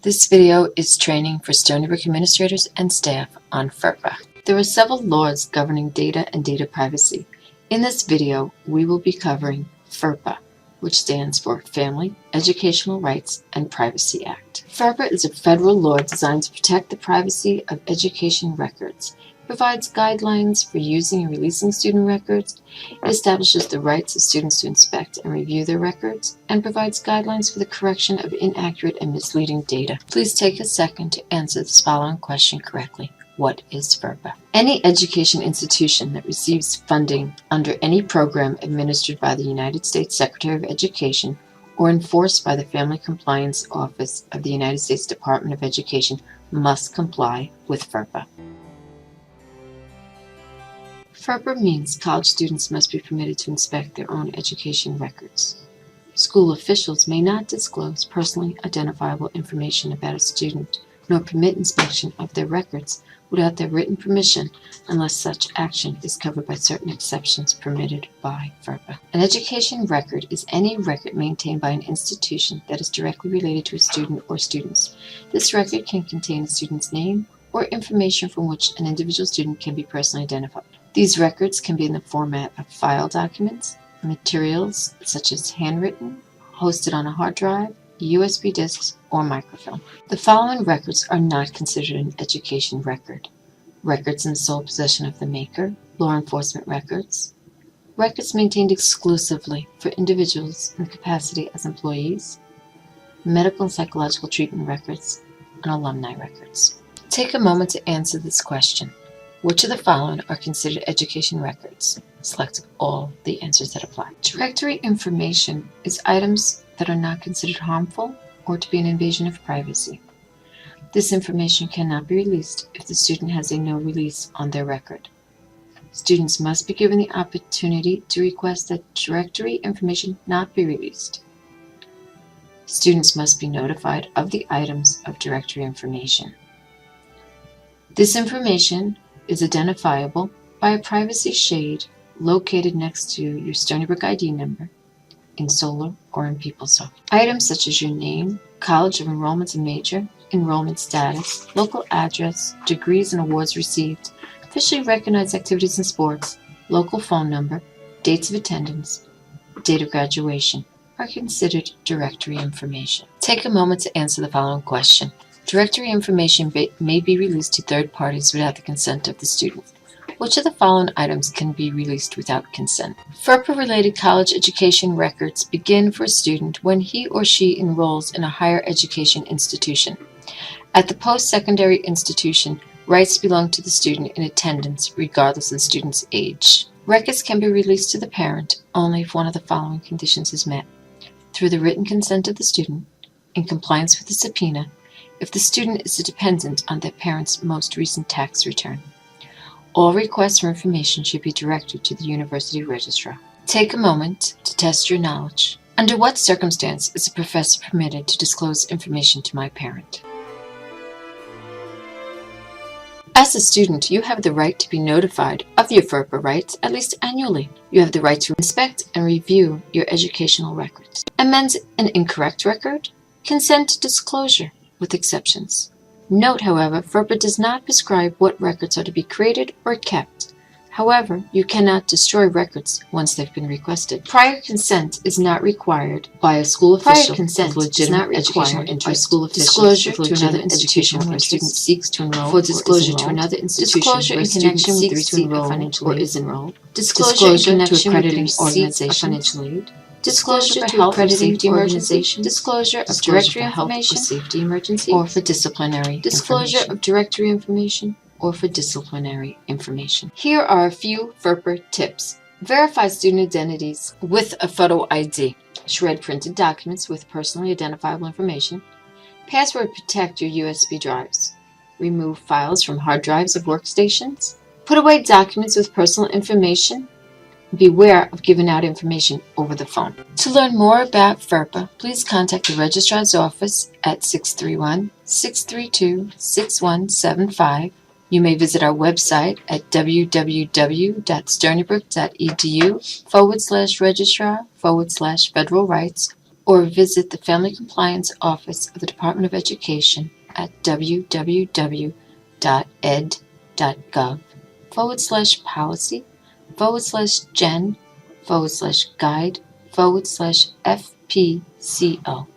This video is training for Stony Brook administrators and staff on FERPA. There are several laws governing data and data privacy. In this video, we will be covering FERPA, which stands for Family, Educational Rights, and Privacy Act. FERPA is a federal law designed to protect the privacy of education records. It provides guidelines for using and releasing student records. It establishes the rights of students to inspect and review their records, and provides guidelines for the correction of inaccurate and misleading data. Please take a second to answer this following question correctly. What is FERPA? Any education institution that receives funding under any program administered by the United States Secretary of Education or enforced by the Family Compliance Office of the United States Department of Education must comply with FERPA. FERPA means college students must be permitted to inspect their own education records. School officials may not disclose personally identifiable information about a student, nor permit inspection of their records without their written permission unless such action is covered by certain exceptions permitted by FERPA. An education record is any record maintained by an institution that is directly related to a student or students. This record can contain a student's name or information from which an individual student can be personally identified. These records can be in the format of file documents, materials such as handwritten, hosted on a hard drive, USB disks, or microfilm. The following records are not considered an education record: records in the sole possession of the maker, law enforcement records, records maintained exclusively for individuals in capacity as employees, medical and psychological treatment records, and alumni records. Take a moment to answer this question. Which of the following are considered education records? Select all the answers that apply. Directory information is items that are not considered harmful or to be an invasion of privacy. This information cannot be released if the student has a no release on their record. Students must be given the opportunity to request that directory information not be released. Students must be notified of the items of directory information. This information is identifiable by a privacy shade located next to your Stony Brook ID number in Solar or in PeopleSoft. Items such as your name, college of enrollment and major, enrollment status, local address, degrees and awards received, officially recognized activities and sports, local phone number, dates of attendance, date of graduation are considered directory information. Take a moment to answer the following question. Directory information may be released to third parties without the consent of the student. Which of the following items can be released without consent? FERPA-related college education records begin for a student when he or she enrolls in a higher education institution. At the post-secondary institution, rights belong to the student in attendance regardless of the student's age. Records can be released to the parent only if one of the following conditions is met: through the written consent of the student, in compliance with the subpoena, if the student is a dependent on their parent's most recent tax return. All requests for information should be directed to the university registrar. Take a moment to test your knowledge. Under what circumstance is a professor permitted to disclose information to my parent? As a student, you have the right to be notified of your FERPA rights at least annually. You have the right to inspect and review your educational records. Amend an incorrect record? Consent to disclosure, with exceptions. Note, however, FERPA does not prescribe what records are to be created or kept. However, you cannot destroy records once they've been requested. Prior consent is not required by a school official with legitimate educational interest. Disclosure to another institution where a student seeks to enroll for disclosure to another institution where a student seeks to enroll or is enrolled. Disclosure in connection with the receipt of financial aid. Disclosure to health or safety emergency, disclosure of directory information, safety emergency, or for disciplinary disclosure of directory information, or for disciplinary information. Here are a few FERPA tips. Verify student identities with a photo ID. Shred printed documents with personally identifiable information. Password protect your USB drives. Remove files from hard drives of workstations. Put away documents with personal information. Beware of giving out information over the phone. To learn more about FERPA, please contact the Registrar's Office at 631-632-6175. You may visit our website at www.stonybrook.edu/registrar/federal rights, or visit the Family Compliance Office of the Department of Education at www.ed.gov/policy/gen/guide/FPCO.